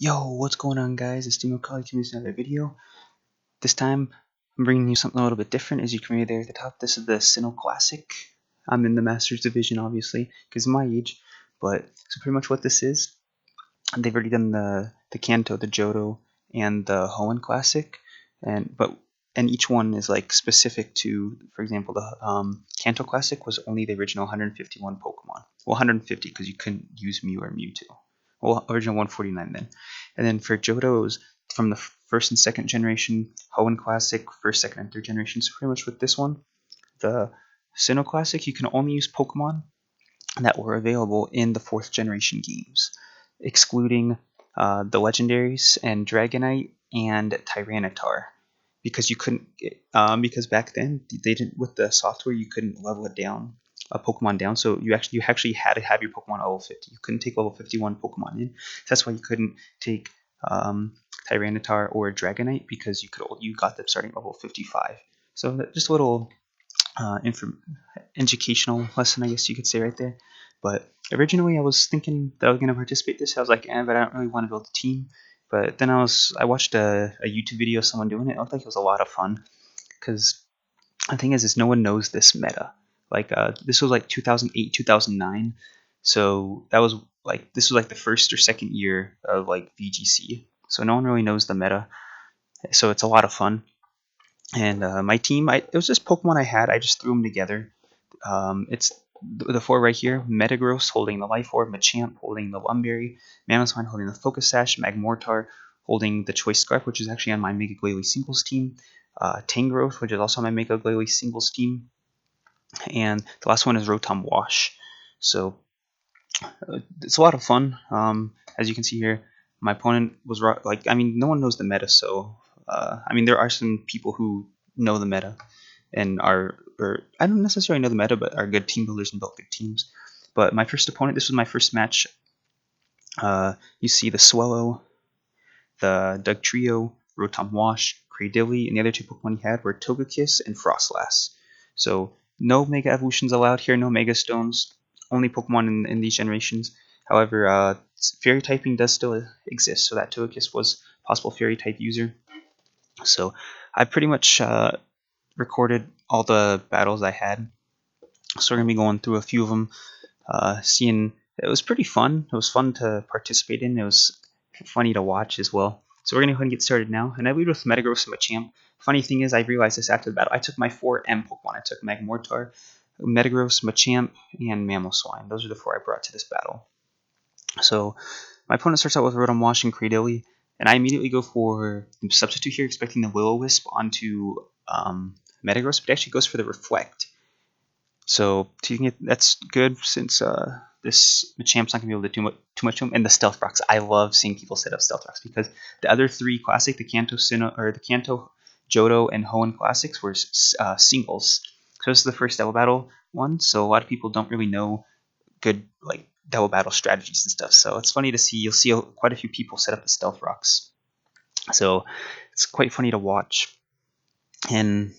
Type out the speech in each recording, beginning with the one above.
Yo, what's going on, guys? It's Sinnoh Classic with another video. This time, I'm bringing you something a little bit different. As you can read there at the top, this is the Sinnoh Classic. I'm in the Masters Division, obviously, because of my age. But so pretty much what this is, they've already done the Kanto, the Johto, and the Hoenn Classic, and each one is like specific to, for example, the Kanto Classic was only the original 151 Pokemon. Well, 150 because you couldn't use Mew or Mewtwo. Well, original 149 then. And then for Johto, it was from the first and second generation Hoenn Classic, first, second, and third generation. So pretty much with this one, the Sinnoh Classic, you can only use Pokemon that were available in the fourth generation games, excluding the legendaries and Dragonite and Tyranitar, because you couldn't because back then they didn't, with the software, you couldn't level it down, a Pokemon down, so you actually had to have your Pokemon level 50. You couldn't take level 51 Pokemon in. So that's why you couldn't take Tyranitar or Dragonite, because you got them starting level 55. So just a little educational lesson, I guess you could say, right there. But originally, I was thinking that I was going to participate in this. I was like, but I don't really want to build a team. But then I watched a YouTube video of someone doing it. It looked like it was a lot of fun, because the thing is no one knows this meta. Like this was like 2008, 2009. So this was like the first or second year of like VGC. So no one really knows the meta. So it's a lot of fun. And my team, it was just Pokemon I had. I just threw them together. It's the four right here: Metagross holding the Life Orb, Machamp holding the Lumberry, Mamoswine holding the Focus Sash, Magmortar holding the Choice Scarf, which is actually on my Mega Glalie singles team, Tangrowth, which is also on my Mega Glalie singles team, and the last one is Rotom Wash. So it's a lot of fun. As you can see here, my opponent was no one knows the meta, so there are some people who know the meta and or I don't necessarily know the meta, but are good team builders and built good teams. But my first opponent, this was my first match. You see the Swellow, the Dugtrio, Rotom Wash, Cradily, and the other two Pokemon he had were Togekiss and Frostlass. So no Mega Evolutions allowed here, no Mega Stones, only Pokemon in these generations. However, Fairy typing does still exist, so that Togekiss was possible Fairy type user. So I pretty much recorded all the battles I had. So we're gonna be going through a few of them, seeing. It was pretty fun. It was fun to participate in. It was funny to watch as well. So we're gonna go ahead and get started now. And I lead with Metagross and Machamp. Funny thing is, I realized this after the battle. I took my 4M Pokemon. I took Magmortar, Metagross, Machamp, and Mamoswine. Those are the four I brought to this battle. So my opponent starts out with Rotom Wash and Cradily, and I immediately go for the substitute here, expecting the Will-O-Wisp onto Metagross, but it actually goes for the Reflect. So that's good, since this Machamp's not going to be able to do too much to him. And the Stealth Rocks. I love seeing people set up Stealth Rocks, because the other three Classic, the Kanto, Johto, and Hoenn Classics were singles. So this is the first double battle one, so a lot of people don't really know good double battle strategies and stuff. So it's funny to see. You'll see quite a few people set up the Stealth Rocks. So it's quite funny to watch. And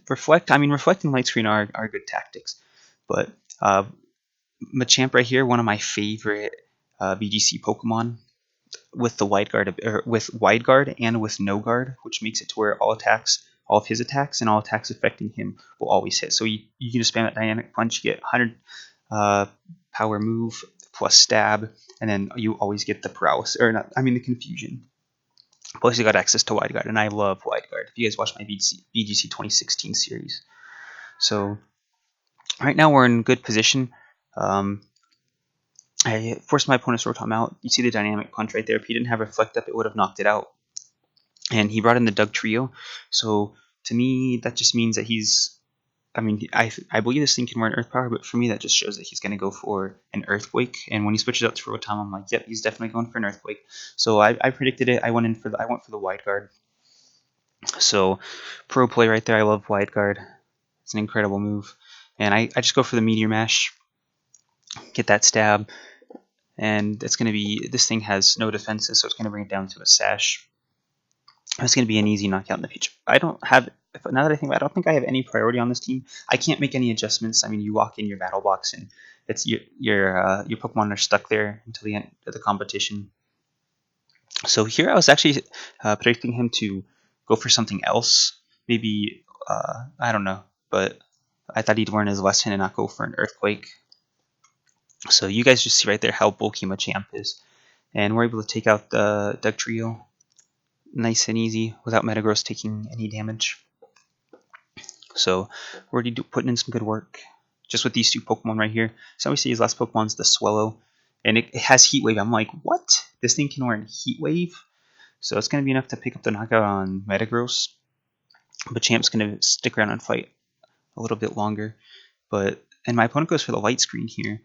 reflecting light screen are good tactics, but Machamp right here, one of my favorite VGC Pokemon, with the wide guard, with wide guard and with no guard, which makes it to where all of his attacks and all attacks affecting him will always hit. So you can just spam that dynamic punch, you get 100 power move plus stab, and then you always get the paralysis, the confusion. Plus, you got access to Wide Guard, and I love Wide Guard. If you guys watch my VGC 2016 series. So, right now we're in good position. I forced my opponent's Rotom out. You see the dynamic punch right there. If he didn't have Reflect Up, it would have knocked it out. And he brought in the Dugtrio. So, to me, that just means that he's... I believe this thing can run Earth Power, but for me, that just shows that he's going to go for an Earthquake. And when he switches out to Rotom, I'm like, yep, he's definitely going for an Earthquake. So I predicted it. I went for the Wide Guard. So pro play right there. I love Wide Guard. It's an incredible move. And I just go for the Meteor Mash, get that stab, and it's going to be... This thing has no defenses, so it's going to bring it down to a Sash. It's going to be an easy knockout in the future. Now that I think about it, I don't think I have any priority on this team. I can't make any adjustments. You walk in your battle box, and it's your Pokemon are stuck there until the end of the competition. So here I was actually predicting him to go for something else. Maybe, I don't know, but I thought he'd learn his lesson and not go for an Earthquake. So you guys just see right there how bulky Machamp is. And we're able to take out the Dugtrio nice and easy without Metagross taking any damage. So we're already putting in some good work just with these two Pokemon right here. So we see his last Pokemon's the Swellow, and it has Heat Wave. I'm like, what? This thing can learn Heat Wave? So it's going to be enough to pick up the knockout on Metagross. But Champ's going to stick around and fight a little bit longer. And my opponent goes for the Light Screen here.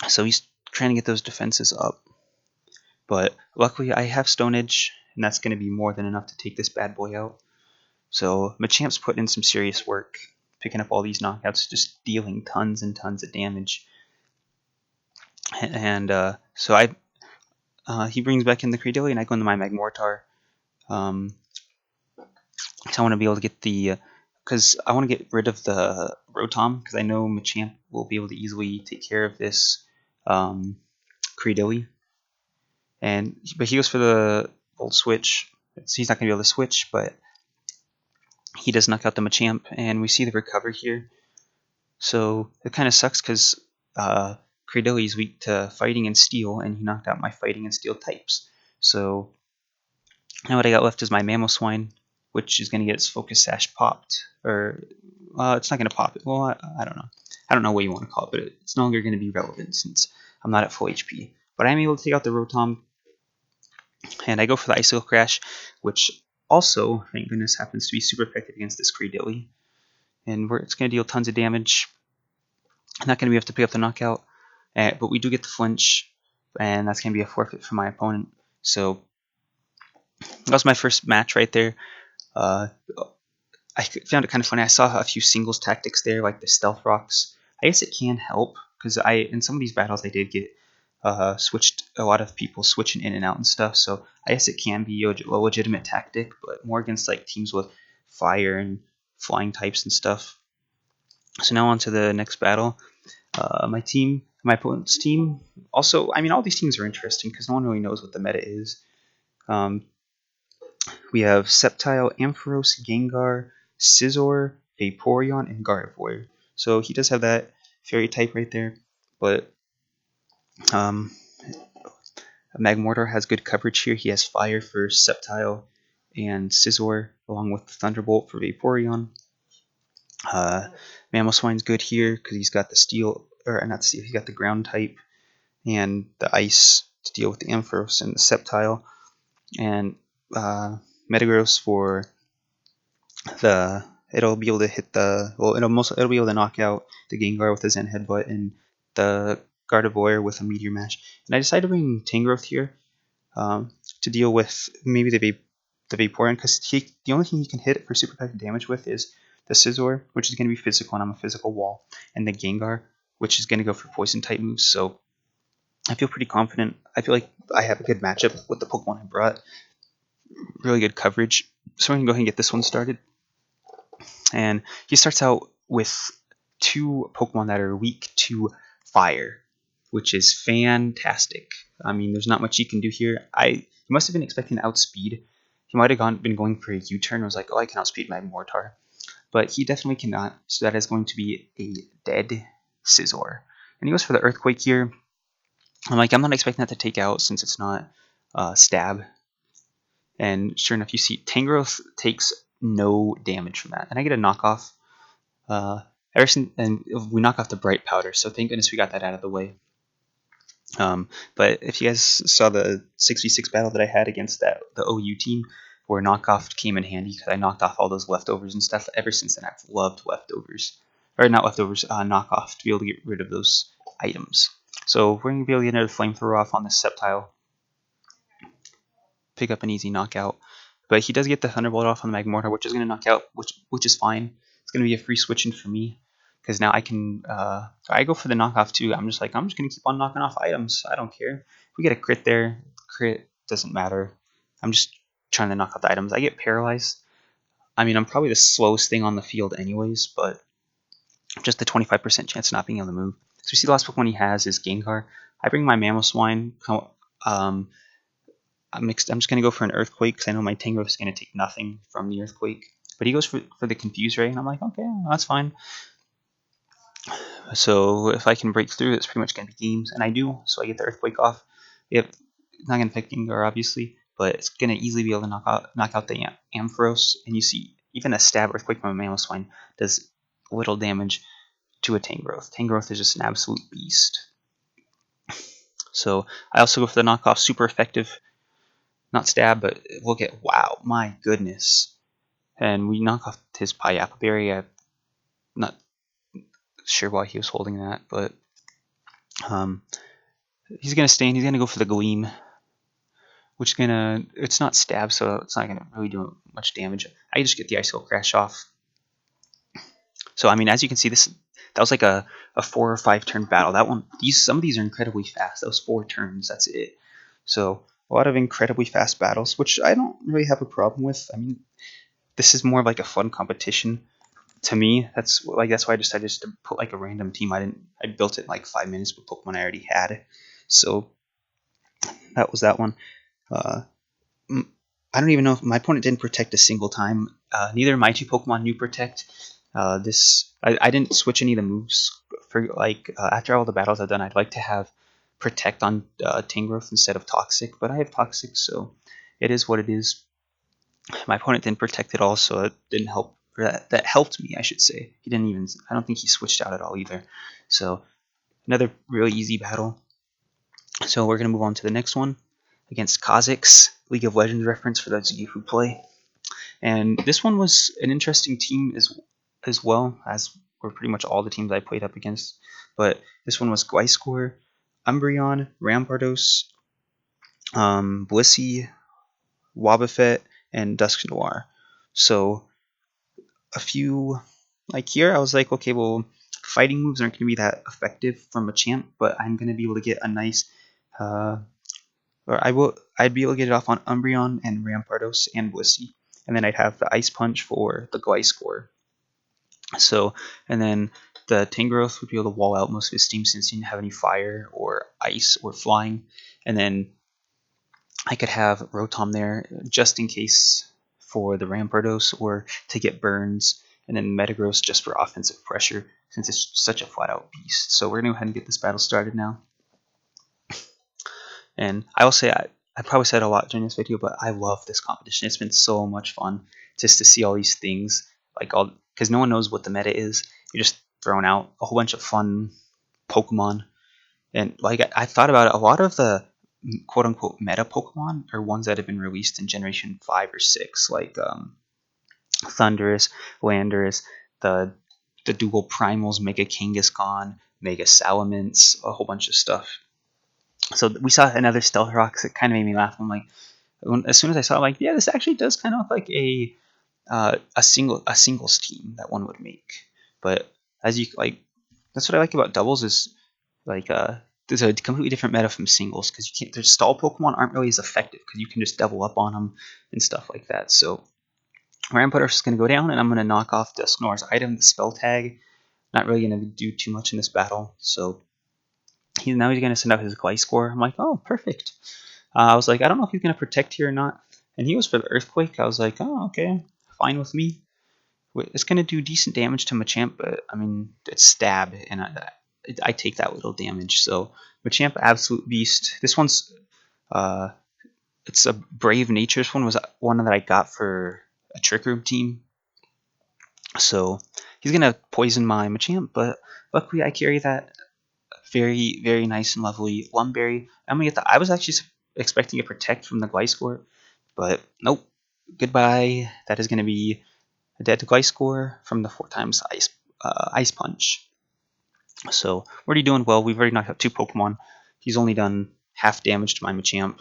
So he's trying to get those defenses up. But luckily I have Stone Edge, and that's going to be more than enough to take this bad boy out. So Machamp's putting in some serious work, picking up all these knockouts, just dealing tons and tons of damage. And he brings back in the Cradily, and I go into my Magmortar. So I want to be able to get because I want to get rid of the Rotom, because I know Machamp will be able to easily take care of this Cradily. But he goes for the Volt Switch. He's not going to be able to switch, but he does knock out the Machamp, and we see the recover here. So it kind of sucks because Cradily is weak to Fighting and Steel, and he knocked out my Fighting and Steel types. So now what I got left is my Mamoswine, which is going to get its Focus Sash popped. Or, it's not going to pop it. Well, I don't know. I don't know what you want to call it, but it's no longer going to be relevant since I'm not at full HP. But I'm able to take out the Rotom, and I go for the Icicle Crash, which also, thank goodness, happens to be super effective against this Cradily. And it's going to deal tons of damage. I'm not going to be able to pick up the knockout, but we do get the flinch, and that's going to be a forfeit for my opponent. So that was my first match right there. I found it kind of funny. I saw a few singles tactics there, like the Stealth Rocks. I guess it can help, because in some of these battles I did get switched, a lot of people switching in and out and stuff, so I guess it can be a legitimate tactic, but more against like teams with fire and flying types and stuff. So now on to the next battle. My opponent's team, also, I mean, all these teams are interesting because no one really knows what the meta is. We have Sceptile, Ampharos, Gengar, Scizor, Vaporeon, and Gardevoir. So he does have that fairy type right there, but Magmortar has good coverage here. He has Fire for Sceptile and Scizor, along with Thunderbolt for Vaporeon. Mamoswine's good here because he's got the Steel, or not Steel, he's got the Ground type and the Ice to deal with the Ampharos and the Sceptile. And Metagross for it'll be able to hit it'll be able to knock out the Gengar with a Zen Headbutt and the Gardevoir with a Meteor Mash. And I decided to bring Tangrowth here to deal with maybe the Vaporeon, because the only thing he can hit for super effective damage with is the Scizor, which is going to be physical, and I'm a physical wall, and the Gengar, which is going to go for poison type moves. So I feel pretty confident. I feel like I have a good matchup with the Pokemon I brought. Really good coverage. So we're going to go ahead and get this one started. And he starts out with two Pokemon that are weak to fire, which is fantastic. I mean, there's not much he can do here. He must have been expecting to outspeed. He might have been going for a U-turn. Was like, oh, I can outspeed my Mortar. But he definitely cannot. So that is going to be a dead Scizor. And he goes for the Earthquake here. I'm not expecting that to take out since it's not stab. And sure enough, you see Tangrowth takes no damage from that. And I get a knockoff. And we knock off the Bright Powder, so thank goodness we got that out of the way. But if you guys saw the 6v6 battle that I had against the OU team, where knockoff came in handy because I knocked off all those leftovers and stuff. Ever since then, I've loved leftovers. Or not leftovers, knockoff, to be able to get rid of those items. So we're going to be able to get another Flamethrower off on this Sceptile. Pick up an easy knockout. But he does get the Thunderbolt off on the Magmortar, which is going to knock out, which is fine. It's going to be a free switch in for me. Because now I can, I go for the knockoff too. I'm just going to keep on knocking off items. I don't care. If we get a crit there, crit doesn't matter. I'm just trying to knock out the items. I get paralyzed. I mean, I'm probably the slowest thing on the field anyways, but just the 25% chance of not being able to move. So you see the last Pokemon he has is Gengar. I bring my Mamoswine. I'm just going to go for an Earthquake because I know my Tangrowth is going to take nothing from the Earthquake. But he goes for the Confuse Ray, and I'm like, okay, that's fine. So if I can break through, it's pretty much going to be games, and I do. So I get the Earthquake off. Yep, not going to affect Gengar, obviously, but it's going to easily be able to knock out the Ampharos. And you see, even a Stab Earthquake from a Mamoswine does little damage to a Tangrowth. Tangrowth is just an absolute beast. So I also go for the knockoff, super effective. Not Stab, but look at, wow, my goodness. And we knock off his Pineapple Berry. I'm not sure why he was holding that, but he's going to stay and he's going to go for the Gleam, which is going to, it's not Stab, so it's not going to really do much damage. I just get the Icicle Crash off. So, I mean, as you can see, that was like a 4 or 5 turn battle. That one, some of these are incredibly fast. That was 4 turns, that's it. So, a lot of incredibly fast battles, which I don't really have a problem with. I mean, this is more like a fun competition to me. That's why I decided just to put like a random team. I built it in like 5 minutes with Pokemon I already had. So that was that one. I don't even know if my opponent didn't protect a single time. Neither of my 2 Pokemon knew protect. I didn't switch any of the moves for after all the battles I've done. I'd like to have protect on Tangrowth instead of Toxic, but I have Toxic, so it is what it is. My opponent didn't protect at all, so it didn't help. That helped me, I should say. He didn't even. I don't think he switched out at all either. So another really easy battle. So we're gonna move on to the next one against Kha'Zix, League of Legends reference for those of you who play. And this one was an interesting team as well, as were pretty much all the teams I played up against. But this one was Gliscor, Umbreon, Rampardos, Blissey, Wobbuffet, and Dusknoir. So a few, like here, I was like, okay, well, fighting moves aren't going to be that effective from a champ, but I'm going to be able to get a nice, I'd be able to get it off on Umbreon and Rampardos and Blissey. And then I'd have the Ice Punch for the Gliscor. So, and then the Tangrowth would be able to wall out most of his steam since he didn't have any fire or ice or flying. And then I could have Rotom there just in case for the Rampardos or to get burns. And then Metagross just for offensive pressure since it's such a flat out beast. So we're going to go ahead and get this battle started now. And I will say, I probably said a lot during this video, but I love this competition. It's been so much fun just to see all these things, like all, because no one knows what the meta is. You're just throwing out a whole bunch of fun Pokemon. And like I thought about it, a lot of the quote unquote meta Pokemon are ones that have been released in Generation 5 or 6, like Thundurus, Landorus, the dual primals, Mega Kangaskhan, Mega Salamence, a whole bunch of stuff. So we saw another Stealth Rocks. It kind of made me laugh. I'm like, as soon as I saw it, I'm like, yeah, this actually does kind of look like a singles team that one would make. But as you like, that's what I like about doubles is like there's a completely different meta from singles because you can't. Their stall Pokemon aren't really as effective because you can just double up on them and stuff like that. So Rampardos is going to go down, and I'm going to knock off Dusknoir's item, the Spell Tag. Not really going to do too much in this battle, so now he's going to send out his Gliscor. I'm like, oh, perfect. I was like, I don't know if he's going to protect here or not. And he was for the Earthquake. I was like, oh, okay, fine with me. It's going to do decent damage to Machamp, but I mean, it's Stab, and I take that little damage. So Machamp, absolute beast. This one's, it's a Brave Nature. This one was one that I got for a Trick Room team. So he's going to poison my Machamp, but luckily I carry that very, very nice and lovely Lumberry. I'm gonna get the. I was actually expecting a Protect from the Gliscor, but nope. Goodbye. That is gonna be a dead Gliscor from the 4 times Ice Punch. So we're already doing well. We've already knocked out 2 Pokemon. He's only done half damage to my Machamp.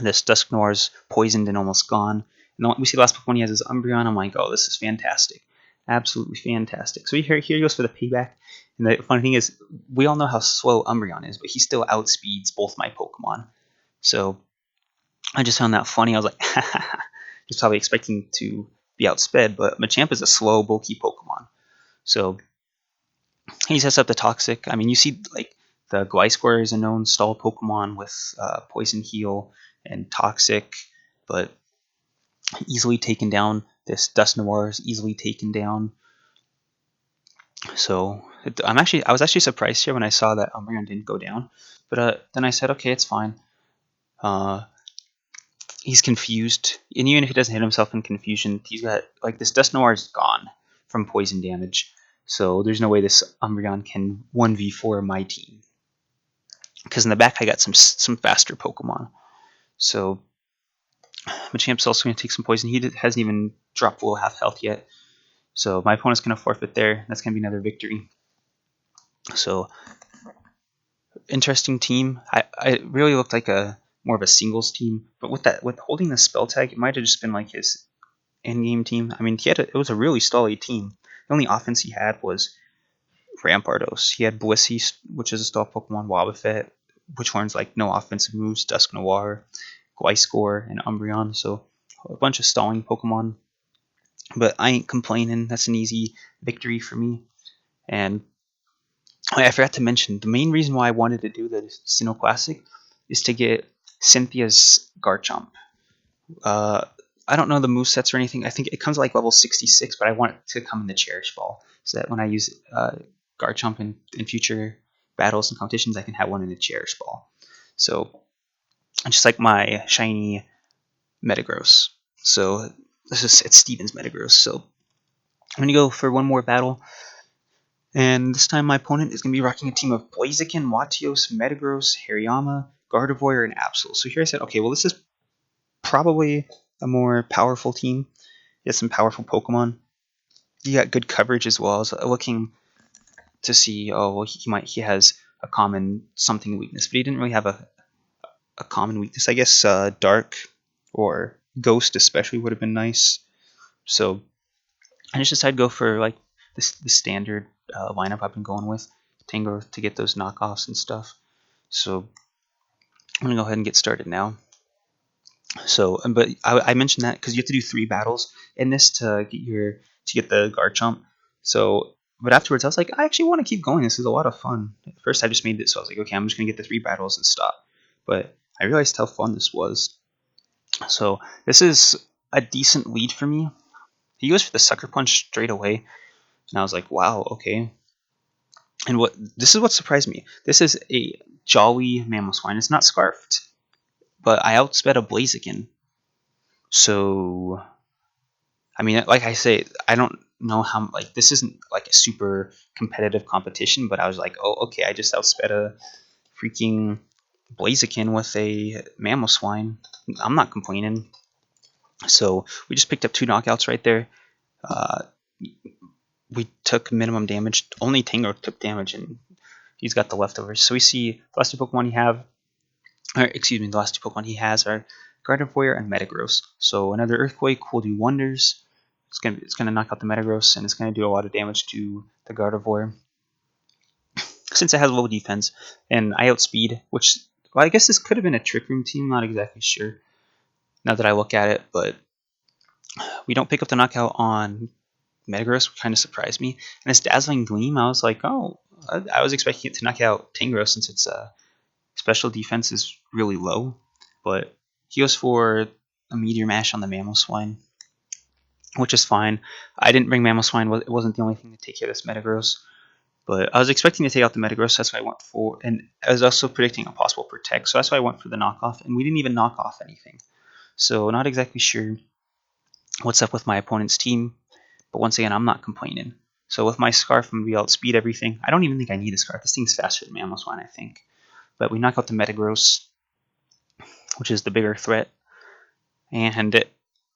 This Dusknoir's poisoned and almost gone. And we see the last Pokemon he has is Umbreon. I'm like, oh, this is fantastic. Absolutely fantastic. So here he goes for the payback. And the funny thing is, we all know how slow Umbreon is, but he still outspeeds both my Pokemon. So I just found that funny. I was like, he's probably expecting to be outsped, but Machamp is a slow, bulky Pokemon. So he sets up the Toxic. I mean, you see like The Gliscor is a known stall Pokemon with Poison Heal and Toxic, but easily taken down. This Dusknoir is easily taken down. So I was actually surprised here when I saw that Umbreon didn't go down, but then I said, okay, it's fine. He's confused, and even if he doesn't hit himself in confusion, he's got like this Dusknoir is gone from poison damage, so there's no way this Umbreon can 1v4 my team. Because in the back I got some faster Pokemon. So Machamp's also going to take some poison. He hasn't even dropped below half health yet. So my opponent's going to forfeit there. That's going to be another victory. So interesting team. I really looked like a more of a singles team, but with holding the spell tag, it might have just been like his in-game team. I mean, it was a really stally team. The only offense he had was Rampardos. He had Blissey, which is a stall Pokemon, Wobbuffet, which learns like no offensive moves, Dusknoir, Gliscor, and Umbreon. So a bunch of stalling Pokemon. But I ain't complaining. That's an easy victory for me. And I forgot to mention, the main reason why I wanted to do the Sinnoh Classic is to get Cynthia's Garchomp. I don't know the movesets or anything. I think it comes at like level 66, but I want it to come in the Cherish Ball, so that when I use Garchomp in future battles and competitions, I can have one in the Cherish Ball. So, just like my shiny Metagross. So, it's Steven's Metagross. So, I'm going to go for one more battle. And this time my opponent is going to be rocking a team of Blaziken, Latios, Metagross, Hariyama, Gardevoir, and Absol. So here I said, okay, well this is probably a more powerful team. He has some powerful Pokemon. He got good coverage as well. I was looking to see, oh, well, he has a common something weakness, but he didn't really have a common weakness. I guess Dark or Ghost especially would have been nice. So I just decided to go for like the standard lineup I've been going with, Tango, to get those knockoffs and stuff. So I'm gonna go ahead and get started now. So, but I mentioned that because you have to do 3 battles in this to get the Garchomp. So, but afterwards I was like, I actually want to keep going. This is a lot of fun. At first I just made it so I was like, okay, I'm just gonna get the 3 battles and stop. But I realized how fun this was. So this is a decent lead for me. He goes for the Sucker Punch straight away, and I was like, wow, okay. And this is what surprised me. This is a Jolly Mamoswine. It's not Scarfed, but I outsped a Blaziken. So, I mean, like I say, I don't know how, like, this isn't like a super competitive competition, but I was like, oh, okay, I just outsped a freaking Blaziken with a Mamoswine. I'm not complaining. So, we just picked up 2 knockouts right there. We took minimum damage. Only Tango took damage, and he's got the leftovers. So we see the last 2 Pokemon the last 2 Pokemon he has are Gardevoir and Metagross. So another Earthquake will do wonders. It's gonna knock out the Metagross, and it's gonna do a lot of damage to the Gardevoir. Since it has low defense, and I outspeed, which, well, I guess this could have been a Trick Room team, not exactly sure now that I look at it, but we don't pick up the knockout on Metagross, which kind of surprised me. And this Dazzling Gleam, I was like, oh, I was expecting it to knock out Tangrowth since its special defense is really low. But he goes for a Meteor Mash on the Mamoswine, which is fine. I didn't bring Mamoswine. It wasn't the only thing to take care of this Metagross. But I was expecting to take out the Metagross, that's why I went for, and I was also predicting a possible Protect, so that's why I went for the knockoff, and we didn't even knock off anything. So not exactly sure what's up with my opponent's team, but once again, I'm not complaining. So with my Scarf, I'm going to be able to outspeed everything. I don't even think I need a Scarf. This thing's faster than Mamoswine, I think. But we knock out the Metagross, which is the bigger threat. And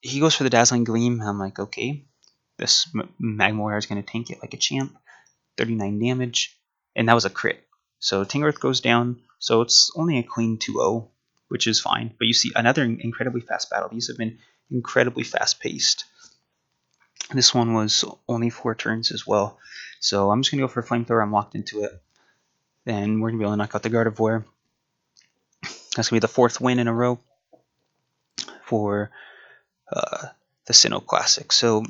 he goes for the Dazzling Gleam. I'm like, okay, this Magmar is going to tank it like a champ. 39 damage. And that was a crit. So Tangrowth goes down. So it's only a clean 2-0, which is fine. But you see another incredibly fast battle. These have been incredibly fast-paced. This one was only 4 turns as well. So I'm just going to go for a Flamethrower. I'm locked into it. Then we're going to be able to knock out the Gardevoir. That's going to be the 4th win in a row for the Sinnoh Classic. So I'm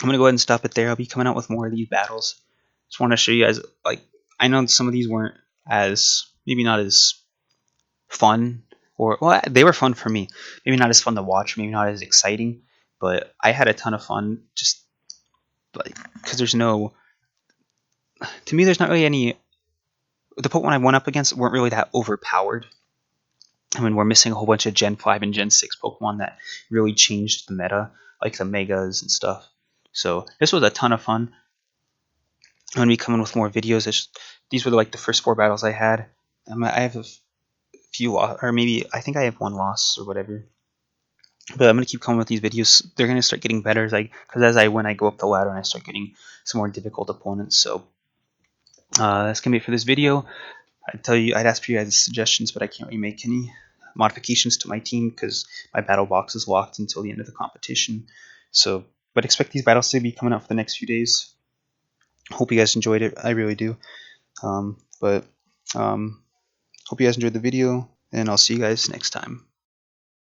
going to go ahead and stop it there. I'll be coming out with more of these battles. Just want to show you guys, like, I know some of these weren't as maybe not as fun, or well, they were fun for me. Maybe not as fun to watch, maybe not as exciting, but I had a ton of fun. Just like because there's no, to me, there's not really any. The Pokemon I went up against weren't really that overpowered. I mean, we're missing a whole bunch of Gen 5 and Gen 6 Pokemon that really changed the meta, like the Megas and stuff. So this was a ton of fun. I'm going to be coming with more videos. These were like the first 4 battles I had. I have a few, or maybe I think I have 1 loss or whatever. But I'm going to keep coming with these videos. They're going to start getting better because as I go up the ladder and I start getting some more difficult opponents. So that's going to be it for this video. I'd ask for you guys' suggestions, but I can't really make any modifications to my team because my battle box is locked until the end of the competition. So, but expect these battles to be coming out for the next few days. Hope you guys enjoyed it. I really do. Hope you guys enjoyed the video, and I'll see you guys next time.